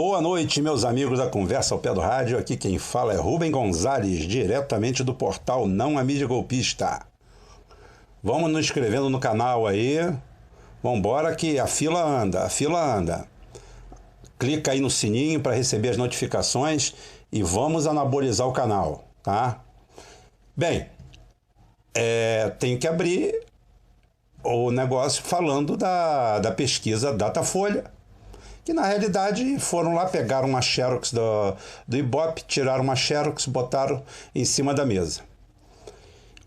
Boa noite, meus amigos da Conversa ao Pé do Rádio. Aqui quem fala é Rubem Gonzalez, diretamente do portal Não a Mídia Golpista. Vamos nos inscrevendo no canal aí. Vambora que a fila anda, a fila anda. Clica aí no sininho para receber as notificações e vamos anabolizar o canal, tá? Bem, tenho que abrir o negócio falando da pesquisa Datafolha, que na realidade foram lá, pegaram uma xerox do Ibope, tiraram uma xerox, botaram em cima da mesa.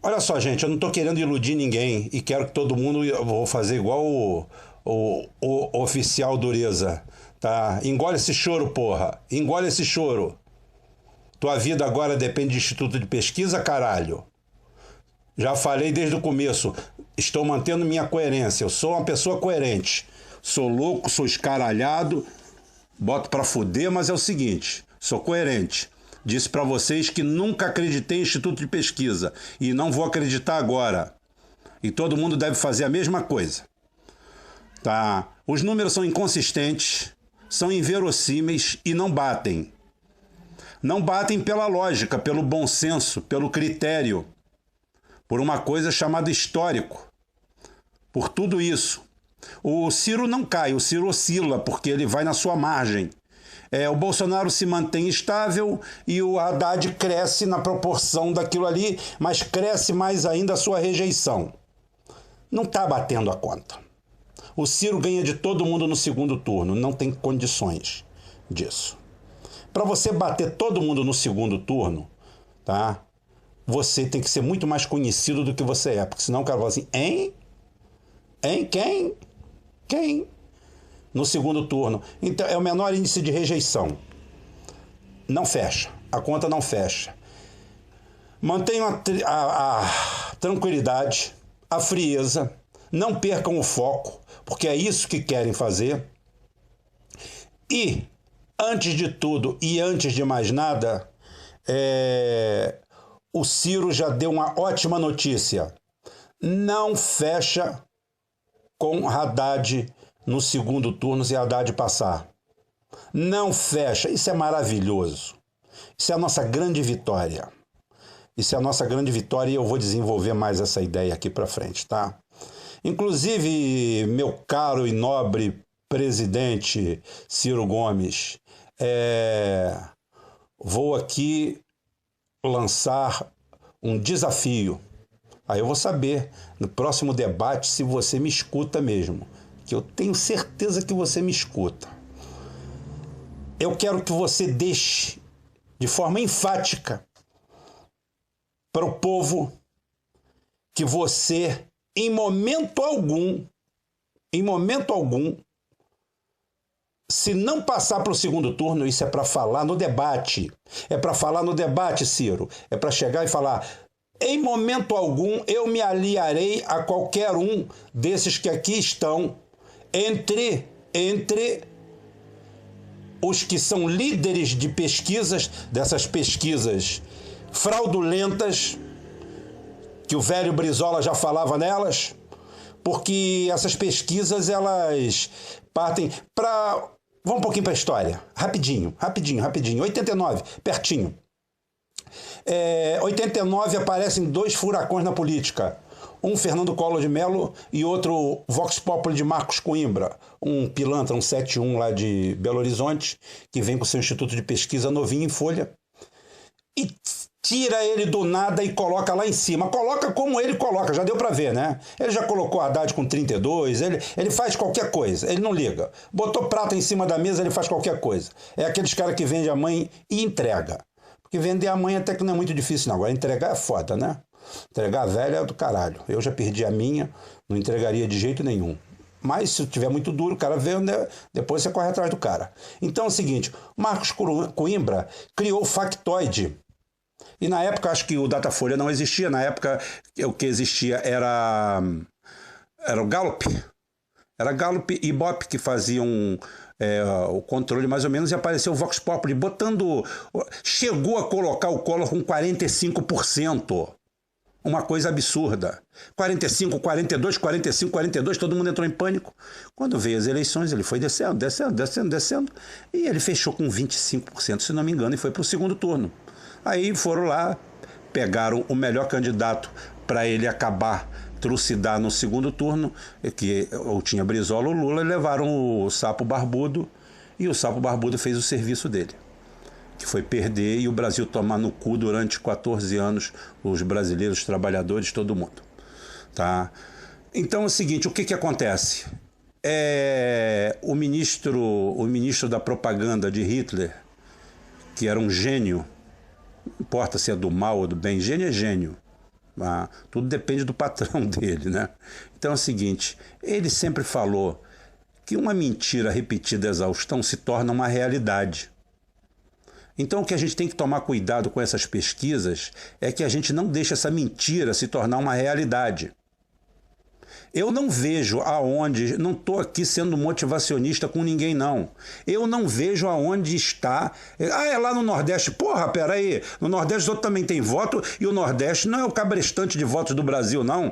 Olha só, gente, eu não estou querendo iludir ninguém e quero que todo mundo, eu vou fazer igual o oficial Dureza, tá? Engole esse choro, porra, engole esse choro. Tua vida agora depende de instituto de pesquisa, caralho. Já falei desde o começo, estou mantendo minha coerência, eu sou uma pessoa coerente. Sou louco, sou escaralhado, boto pra fuder, mas é o seguinte, sou coerente. Disse pra vocês que nunca acreditei em instituto de pesquisa e não vou acreditar agora. E todo mundo deve fazer a mesma coisa. Tá? Os números são inconsistentes, são inverossímeis e não batem. Não batem pela lógica, pelo bom senso, pelo critério, por uma coisa chamada histórico. Por tudo isso. O Ciro não cai, o Ciro oscila, porque ele vai na sua margem. O Bolsonaro se mantém estável e o Haddad cresce na proporção daquilo ali, mas cresce mais ainda a sua rejeição. Não está batendo a conta. O Ciro ganha de todo mundo no segundo turno, não tem condições disso. Para você bater todo mundo no segundo turno, tá? Você tem que ser muito mais conhecido do que você é, porque senão o cara fala assim, hein? Hein? Quem? Quem? No segundo turno. Então, é o menor índice de rejeição. Não fecha. A conta não fecha. Mantenham a tranquilidade, a frieza. Não percam o foco, porque é isso que querem fazer. E, antes de tudo e antes de mais nada, o Ciro já deu uma ótima notícia. Não fecha com Haddad no segundo turno se Haddad passar. Não fecha. Isso é maravilhoso. Isso é a nossa grande vitória. Isso é a nossa grande vitória e eu vou desenvolver mais essa ideia aqui para frente, tá? Inclusive, meu caro e nobre presidente Ciro Gomes, vou aqui lançar um desafio. Aí eu vou saber no próximo debate se você me escuta mesmo, que eu tenho certeza que você me escuta. Eu quero que você deixe de forma enfática para o povo que você, em momento algum, se não passar para o segundo turno, isso é para falar no debate. É para falar no debate, Ciro. É para chegar e falar, em momento algum eu me aliarei a qualquer um desses que aqui estão, entre os que são líderes de pesquisas, dessas pesquisas fraudulentas, que o velho Brizola já falava nelas, porque essas pesquisas, elas partem para... Vamos um pouquinho para a história. Rapidinho. 89, pertinho. 89 aparecem dois furacões na política. Um Fernando Collor de Mello e outro Vox Populi de Marcos Coimbra. Um pilantra, um 71 lá de Belo Horizonte, que vem com seu instituto de pesquisa novinho em folha. E tira ele do nada e coloca lá em cima. Coloca como ele coloca, já deu pra ver, né? Ele já colocou Haddad com 32, ele faz qualquer coisa, ele não liga. Botou prata em cima da mesa, ele faz qualquer coisa. É aqueles caras que vendem a mãe e entrega. Porque vender a mãe até que não é muito difícil, não. Agora entregar é foda, né? Entregar a velha é do caralho. Eu já perdi a minha, não entregaria de jeito nenhum. Mas se tiver muito duro, o cara vende, depois você corre atrás do cara. Então é o seguinte, Marcos Coimbra criou o factoide. E na época, acho que o Datafolha não existia. Na época, o que existia era o Gallup. Era Gallup e Ibope que faziam o controle mais ou menos, e apareceu o Vox Populi botando... Chegou a colocar o Collor com 45%. Uma coisa absurda. 45, 42, 45, 42, todo mundo entrou em pânico. Quando veio as eleições, ele foi descendo, descendo, descendo, descendo, e ele fechou com 25%, se não me engano, e foi para o segundo turno. Aí foram lá, pegaram o melhor candidato para ele acabar, trucidar no segundo turno, que ou tinha Brizola ou Lula, e levaram o Sapo Barbudo, e o Sapo Barbudo fez o serviço dele, que foi perder e o Brasil tomar no cu durante 14 anos, os brasileiros, os trabalhadores, todo mundo. Tá? Então é o seguinte, o que acontece? O ministro da propaganda de Hitler, que era um gênio, não importa se é do mal ou do bem, gênio é gênio. Tudo depende do patrão dele, né? Então é o seguinte, ele sempre falou que uma mentira repetida à exaustão se torna uma realidade. Então o que a gente tem que tomar cuidado com essas pesquisas é que a gente não deixe essa mentira se tornar uma realidade. Eu não vejo aonde, não estou aqui sendo motivacionista com ninguém não, eu não vejo aonde está, é lá no Nordeste, porra, peraí, no Nordeste outro também tem voto e o Nordeste não é o cabrestante de votos do Brasil não.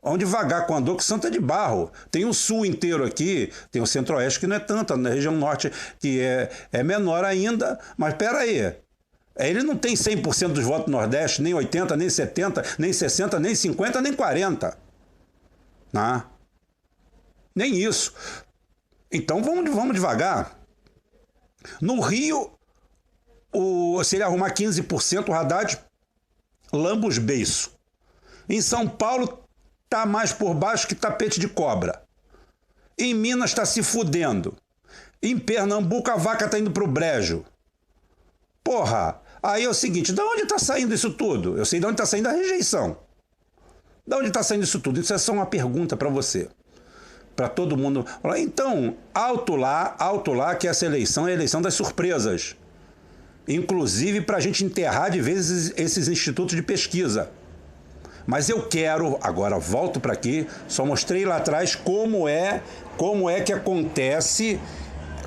Vamos devagar com andor que santo é de barro. Tem o sul inteiro aqui, tem o centro-oeste que não é tanto, na região norte que é menor ainda, mas peraí. Ele não tem 100% dos votos do Nordeste, nem 80%, nem 70%, nem 60%, nem 50%, nem 40%. Né? Nem isso. Então vamos devagar. No Rio, se ele arrumar 15%, o Haddad lamba os beiços. Em São Paulo, tá mais por baixo que tapete de cobra. Em Minas está se fudendo. Em Pernambuco a vaca tá indo pro brejo. Porra, aí é o seguinte, de onde tá saindo isso tudo? Eu sei de onde tá saindo a rejeição. De onde tá saindo isso tudo? Isso é só uma pergunta para você. Para todo mundo. Então, alto lá que essa eleição é a eleição das surpresas. Inclusive para a gente enterrar de vez esses institutos de pesquisa. Mas eu quero, agora volto para aqui, só mostrei lá atrás como é que acontece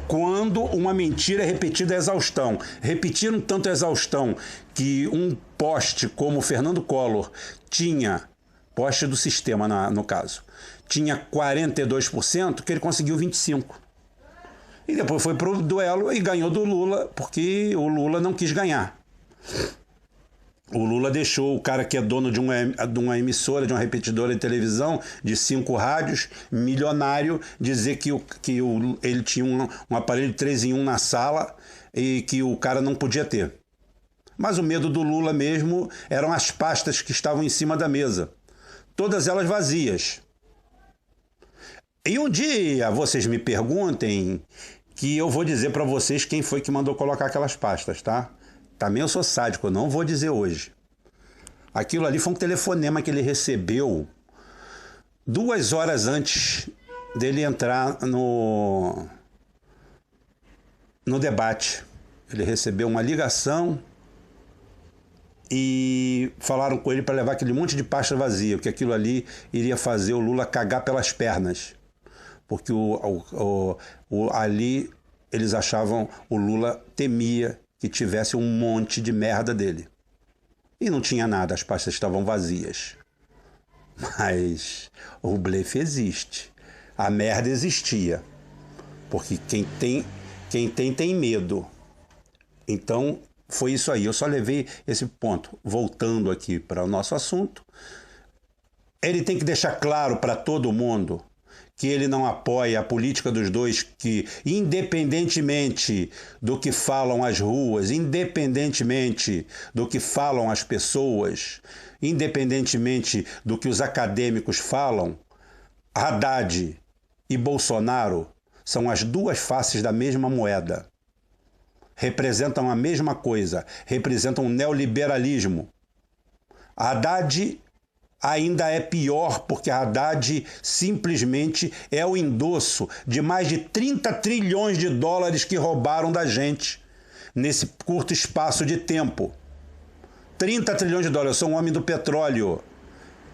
quando uma mentira é repetida à exaustão. Repetiram tanto a exaustão que um poste como o Fernando Collor tinha, poste do sistema no caso, tinha 42%, que ele conseguiu 25%. E depois foi para o duelo e ganhou do Lula, porque o Lula não quis ganhar. O Lula deixou o cara que é dono de uma emissora, de uma repetidora de televisão, de 5 rádios, milionário, dizer que ele tinha um aparelho de 3 em 1 na sala e que o cara não podia ter. Mas o medo do Lula mesmo eram as pastas que estavam em cima da mesa. Todas elas vazias. E um dia vocês me perguntem que eu vou dizer para vocês quem foi que mandou colocar aquelas pastas, tá? Também eu sou sádico, eu não vou dizer hoje. Aquilo ali foi um telefonema que ele recebeu 2 horas antes dele entrar no debate. Ele recebeu uma ligação e falaram com ele para levar aquele monte de pasta vazia, porque aquilo ali iria fazer o Lula cagar pelas pernas. Porque ali eles achavam, o Lula temia que tivesse um monte de merda dele. E não tinha nada, as pastas estavam vazias. Mas o blefe existe. A merda existia. Porque quem tem medo. Então, foi isso aí. Eu só levei esse ponto. Voltando aqui para o nosso assunto. Ele tem que deixar claro para todo mundo que ele não apoia a política dos dois, que independentemente do que falam as ruas, independentemente do que falam as pessoas, independentemente do que os acadêmicos falam, Haddad e Bolsonaro são as duas faces da mesma moeda. Representam a mesma coisa, representam o neoliberalismo. Haddad ainda é pior, porque Haddad simplesmente é o endosso de mais de 30 trilhões de dólares que roubaram da gente nesse curto espaço de tempo. 30 trilhões de dólares. Eu sou um homem do petróleo.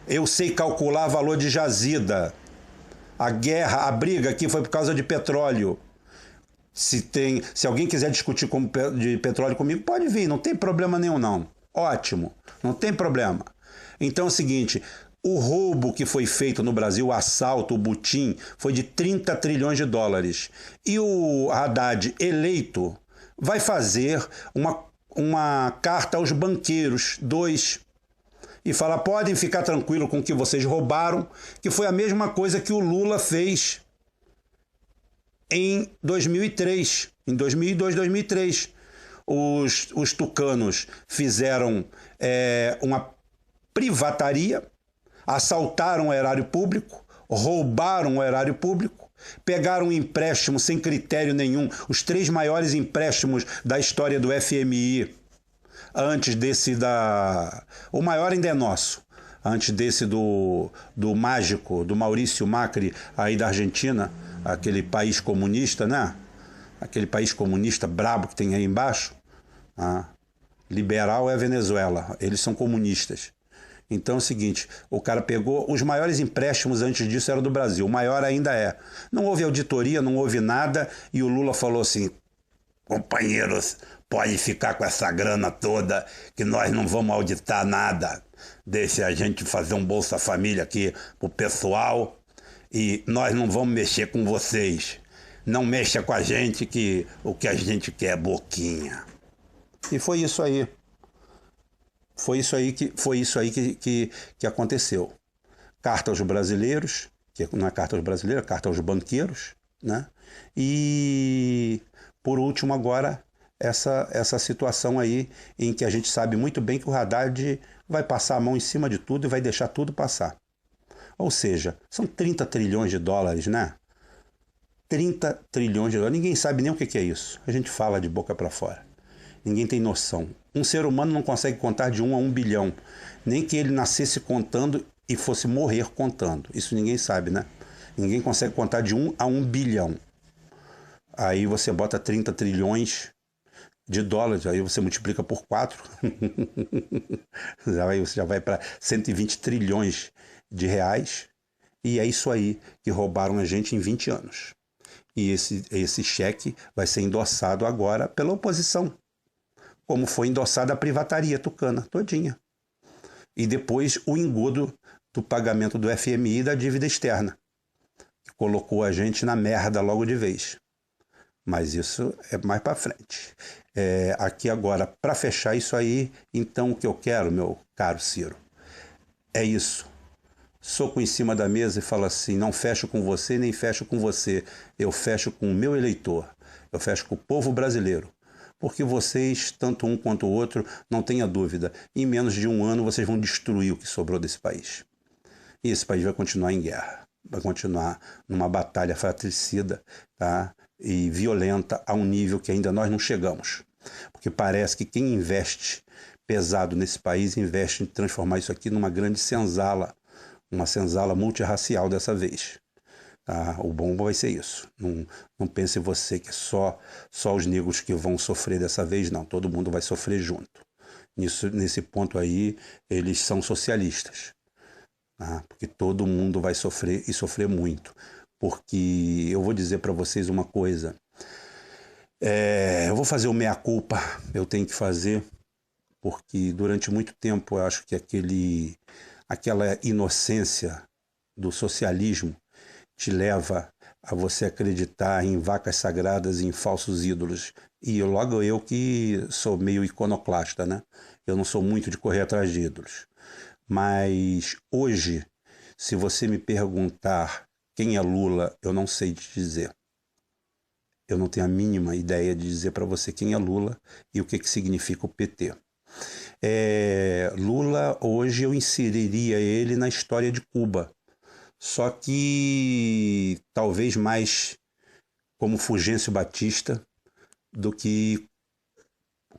Eu sei calcular valor de jazida. A guerra, a briga aqui foi por causa de petróleo. Se alguém quiser discutir de petróleo comigo, pode vir, não tem problema nenhum não. Ótimo, não tem problema. Então é o seguinte, o roubo que foi feito no Brasil, o assalto, o butim, foi de 30 trilhões de dólares. E o Haddad eleito vai fazer uma carta aos banqueiros, e falar, podem ficar tranquilos com o que vocês roubaram, que foi a mesma coisa que o Lula fez em 2003, em 2002, 2003. Os tucanos fizeram uma privataria, assaltaram o erário público, roubaram o erário público, pegaram um empréstimo sem critério nenhum, os 3 maiores empréstimos da história do FMI, antes desse o maior ainda é nosso, antes desse do mágico, do Maurício Macri, aí da Argentina, aquele país comunista, né? Aquele país comunista brabo que tem aí embaixo. Liberal é a Venezuela, eles são comunistas. Então é o seguinte, o cara pegou, os maiores empréstimos antes disso eram do Brasil, o maior ainda é. Não houve auditoria, não houve nada, e o Lula falou assim, companheiros, pode ficar com essa grana toda, que nós não vamos auditar nada. Deixa a gente fazer um Bolsa Família aqui pro pessoal, e nós não vamos mexer com vocês. Não mexa com a gente, que o que a gente quer é boquinha. E foi isso aí. Foi isso aí que aconteceu. Carta aos brasileiros, que não é carta aos brasileiros, é carta aos banqueiros, né? E, por último, agora, essa situação aí em que a gente sabe muito bem que o Haddad vai passar a mão em cima de tudo e vai deixar tudo passar. Ou seja, são 30 trilhões de dólares, né? 30 trilhões de dólares. Ninguém sabe nem o que é isso. A gente fala de boca para fora. Ninguém tem noção. Um ser humano não consegue contar de 1 a 1 bilhão. Nem que ele nascesse contando e fosse morrer contando. Isso ninguém sabe, né? Ninguém consegue contar de 1 a 1 bilhão. Aí você bota 30 trilhões de dólares, aí você multiplica por 4. Você já vai para 120 trilhões de reais. E é isso aí que roubaram a gente em 20 anos. E esse cheque vai ser endossado agora pela oposição, como foi endossada a privataria tucana todinha. E depois o engodo do pagamento do FMI e da dívida externa, que colocou a gente na merda logo de vez. Mas isso é mais para frente. Aqui agora, para fechar isso aí, então o que eu quero, meu caro Ciro, é isso. Soco em cima da mesa e falo assim, não fecho com você, nem fecho com você. Eu fecho com o meu eleitor. Eu fecho com o povo brasileiro. Porque vocês, tanto um quanto o outro, não tenha dúvida, em menos de 1 ano vocês vão destruir o que sobrou desse país. E esse país vai continuar em guerra. Vai continuar numa batalha fratricida, tá? E violenta a um nível que ainda nós não chegamos. Porque parece que quem investe pesado nesse país, investe em transformar isso aqui numa grande senzala. Uma senzala multirracial dessa vez. Tá? O bom vai ser isso. Não pense você que só os negros que vão sofrer dessa vez, não. Todo mundo vai sofrer junto. Nesse ponto aí, eles são socialistas. Tá? Porque todo mundo vai sofrer e sofrer muito. Porque eu vou dizer para vocês uma coisa. Eu vou fazer o meia-culpa. Eu tenho que fazer. Porque durante muito tempo eu acho que aquela inocência do socialismo te leva a você acreditar em vacas sagradas e em falsos ídolos. E logo eu que sou meio iconoclasta, né? Eu não sou muito de correr atrás de ídolos. Mas hoje, se você me perguntar quem é Lula, eu não sei te dizer. Eu não tenho a mínima ideia de dizer para você quem é Lula e o que significa o PT. Lula, hoje eu inseriria ele na história de Cuba. Só que talvez mais como Fulgêncio Batista do que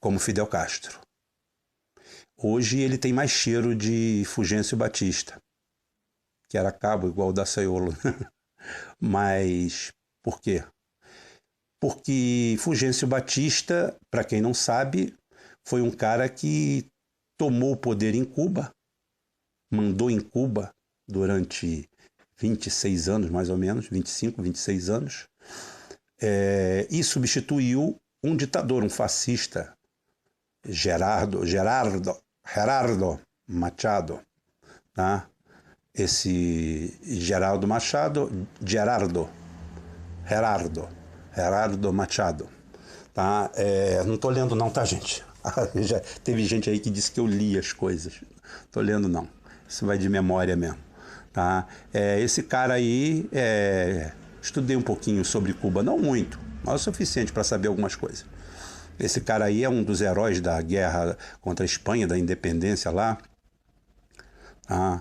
como Fidel Castro. Hoje ele tem mais cheiro de Fulgêncio Batista, que era cabo igual o Daciolo. Mas por quê? Porque Fulgêncio Batista, para quem não sabe, foi um cara que tomou o poder em Cuba, mandou em Cuba durante 26 anos, mais ou menos, 25, 26 anos, e substituiu um ditador, um fascista, Gerardo Machado, tá? Esse Gerardo Machado, tá? Não tô lendo não, tá, gente? Já teve gente aí que disse que eu li as coisas. Tô lendo não, isso vai de memória mesmo, tá? Esse cara aí, estudei um pouquinho sobre Cuba, não muito, mas o suficiente para saber algumas coisas. Esse cara aí é um dos heróis da guerra contra a Espanha, da independência lá. Ah,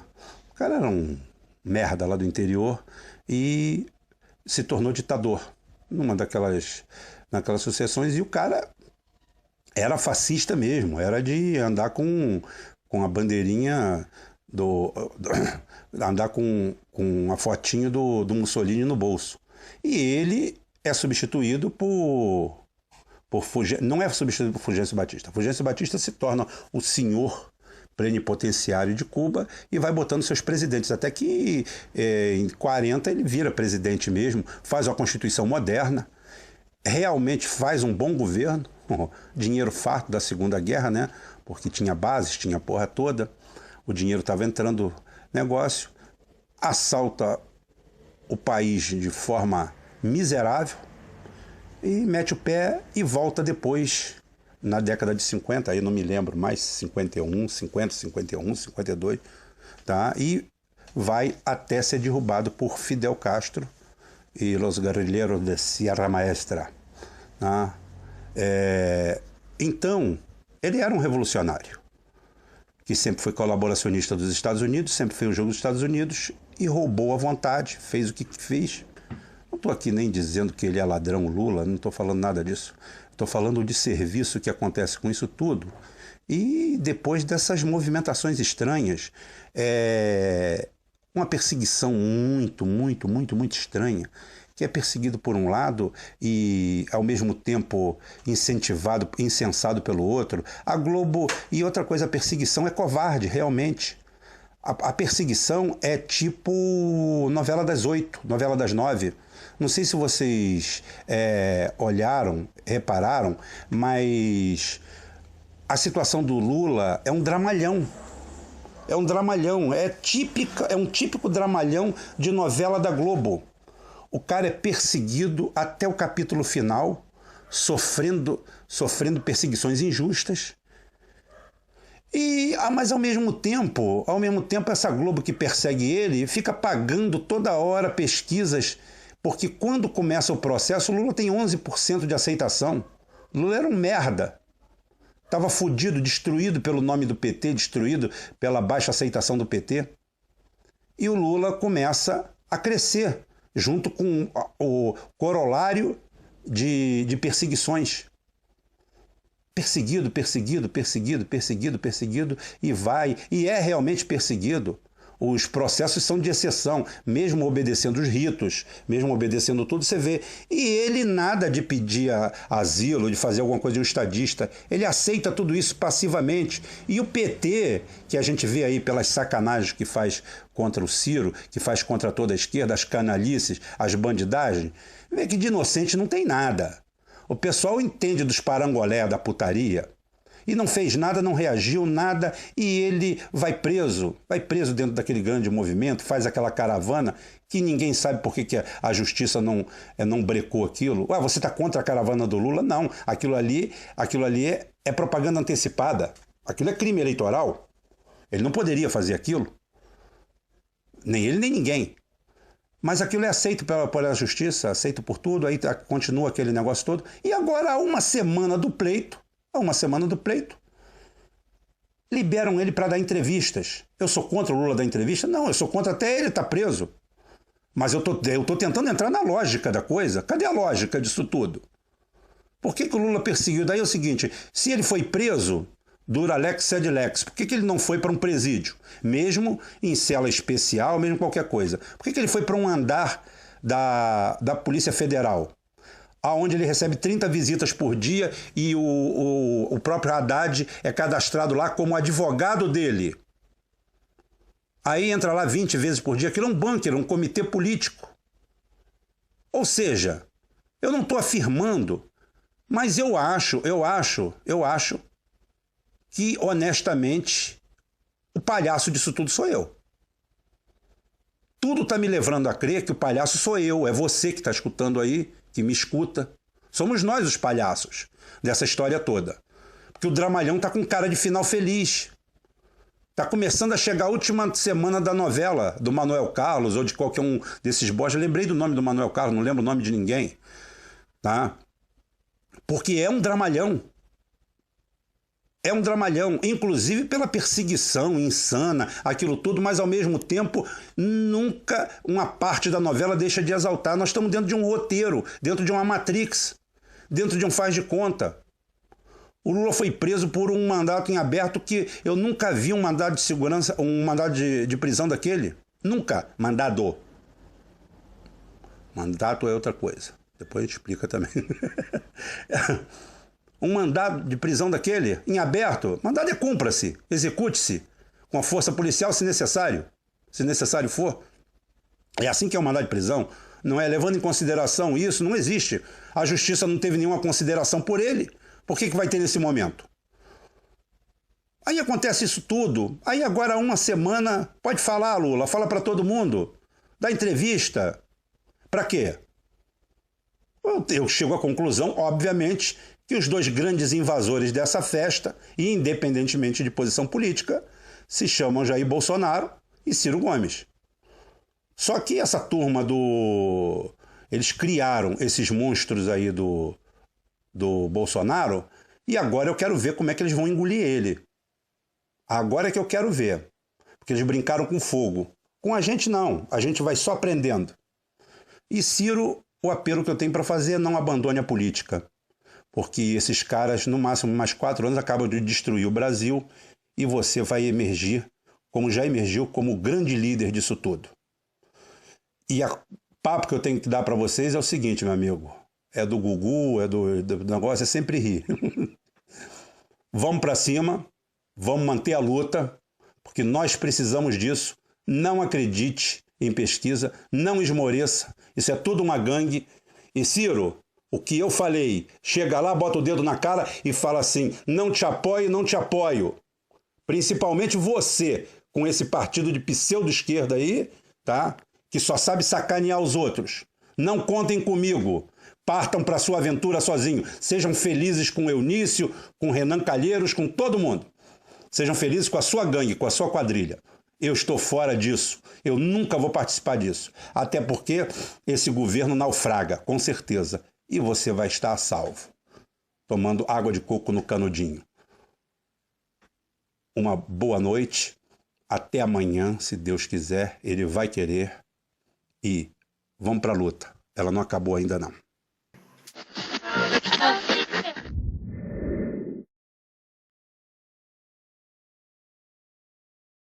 o cara era um merda lá do interior e se tornou ditador naquelas sucessões. E o cara era fascista mesmo, era de andar com a bandeirinha andar com a fotinho do Mussolini no bolso. E ele é substituído não é substituído por Fulgêncio Batista. Fulgêncio Batista se torna o senhor plenipotenciário de Cuba e vai botando seus presidentes, até que em 40 ele vira presidente mesmo, faz uma constituição moderna, realmente faz um bom governo, dinheiro farto da Segunda Guerra, né? Porque tinha bases, tinha a porra toda, o dinheiro estava entrando negócio, assalta o país de forma miserável, e mete o pé e volta depois, na década de 50, aí não me lembro mais, 51, 52, tá? E vai até ser derrubado por Fidel Castro e los guerrilleiros de Sierra Maestra. Tá? Então, ele era um revolucionário, que sempre foi colaboracionista dos Estados Unidos, sempre fez o jogo dos Estados Unidos e roubou à vontade, fez o que fez. Não estou aqui nem dizendo que ele é ladrão Lula, não estou falando nada disso. Estou falando de serviço que acontece com isso tudo. E depois dessas movimentações estranhas, uma perseguição muito estranha, que é perseguido por um lado e ao mesmo tempo incensado pelo outro. A Globo, e outra coisa, a perseguição é covarde, realmente. A perseguição é tipo novela das 8, novela das 9. Não sei se vocês olharam, repararam, mas a situação do Lula é um dramalhão. É um dramalhão, é um típico dramalhão de novela da Globo. O cara é perseguido até o capítulo final, sofrendo perseguições injustas. Mas ao mesmo tempo, essa Globo que persegue ele fica pagando toda hora pesquisas, porque quando começa o processo, o Lula tem 11% de aceitação. O Lula era um merda. Estava fudido, destruído pelo nome do PT, destruído pela baixa aceitação do PT. E o Lula começa a crescer, junto com o corolário de perseguições. Perseguido, e vai, e é realmente perseguido. Os processos são de exceção, mesmo obedecendo os ritos, mesmo obedecendo tudo, você vê. E ele nada de pedir asilo, de fazer alguma coisa de um estadista, ele aceita tudo isso passivamente. E o PT, que a gente vê aí pelas sacanagens que faz contra o Ciro, que faz contra toda a esquerda, as canalices, as bandidagens, vê que de inocente não tem nada. O pessoal entende dos parangolé da putaria e não fez nada, não reagiu nada, e ele vai preso dentro daquele grande movimento, faz aquela caravana que ninguém sabe por que a justiça não brecou aquilo. Você está contra a caravana do Lula? Não, aquilo ali é propaganda antecipada, aquilo é crime eleitoral. Ele não poderia fazer aquilo, nem ele nem ninguém. Mas aquilo é aceito pela justiça, aceito por tudo, aí continua aquele negócio todo. E agora, há uma semana do pleito, liberam ele para dar entrevistas. Eu sou contra o Lula dar entrevista? Não, eu sou contra até ele estar preso. Mas eu tô tentando entrar na lógica da coisa. Cadê a lógica disso tudo? Por que o Lula perseguiu? Daí é o seguinte, se ele foi preso, dura lex sed lex, por que ele não foi para um presídio? Mesmo em cela especial, mesmo qualquer coisa. Por que ele foi para um andar da Polícia Federal, onde ele recebe 30 visitas por dia e o próprio Haddad é cadastrado lá como advogado dele? Aí entra lá 20 vezes por dia. Aquilo é um bunker, um comitê político. Ou seja, eu não estou afirmando, mas eu acho que, honestamente, o palhaço disso tudo sou eu. Tudo está me levando a crer que o palhaço sou eu, é você que está escutando aí, que me escuta. Somos nós os palhaços dessa história toda. Porque o dramalhão está com cara de final feliz. Está começando a chegar a última semana da novela do Manuel Carlos ou de qualquer um desses bosta. Lembrei do nome do Manuel Carlos, não lembro o nome de ninguém. Tá? Porque é um dramalhão. É um dramalhão, inclusive pela perseguição insana, aquilo tudo, mas ao mesmo tempo nunca uma parte da novela deixa de exaltar. Nós estamos dentro de um roteiro, dentro de uma Matrix, dentro de um faz de conta. O Lula foi preso por um mandato em aberto que eu nunca vi um mandado de segurança, um mandado de prisão daquele. Nunca. Mandado. Mandato é outra coisa. Depois a gente explica também. Um mandado de prisão daquele, em aberto, mandado é cumpra-se, execute-se, com a força policial se necessário for. É assim que é o mandado de prisão, não é? Levando em consideração isso, não existe. A justiça não teve nenhuma consideração por ele. Por que vai ter nesse momento? Aí acontece isso tudo, aí agora uma semana, pode falar, Lula, fala para todo mundo, dá entrevista, para quê? Eu chego à conclusão, obviamente, que os dois grandes invasores dessa festa, e independentemente de posição política, se chamam Jair Bolsonaro e Ciro Gomes. Só que essa turma do... Eles criaram esses monstros aí do Bolsonaro e agora eu quero ver como é que eles vão engolir ele. Agora é que eu quero ver. Porque eles brincaram com fogo. Com a gente não, a gente vai só aprendendo. E Ciro, o apelo que eu tenho para fazer é não abandone a política. Porque esses caras, no máximo mais 4 anos, acabam de destruir o Brasil e você vai emergir, como já emergiu, como o grande líder disso tudo. E o papo que eu tenho que dar para vocês é o seguinte, meu amigo. É do Gugu, é do negócio, é sempre rir. Vamos para cima, vamos manter a luta, porque nós precisamos disso. Não acredite em pesquisa, não esmoreça. Isso é tudo uma gangue. E Ciro... O que eu falei, chega lá, bota o dedo na cara e fala assim, não te apoio, não te apoio. Principalmente você, com esse partido de pseudo-esquerda aí, tá? Que só sabe sacanear os outros. Não contem comigo. Partam para sua aventura sozinho. Sejam felizes com Eunício, com Renan Calheiros, com todo mundo. Sejam felizes com a sua gangue, com a sua quadrilha. Eu estou fora disso. Eu nunca vou participar disso. Até porque esse governo naufraga, com certeza. E você vai estar a salvo, tomando água de coco no canudinho. Uma boa noite, até amanhã, se Deus quiser, Ele vai querer, e vamos para a luta. Ela não acabou ainda não.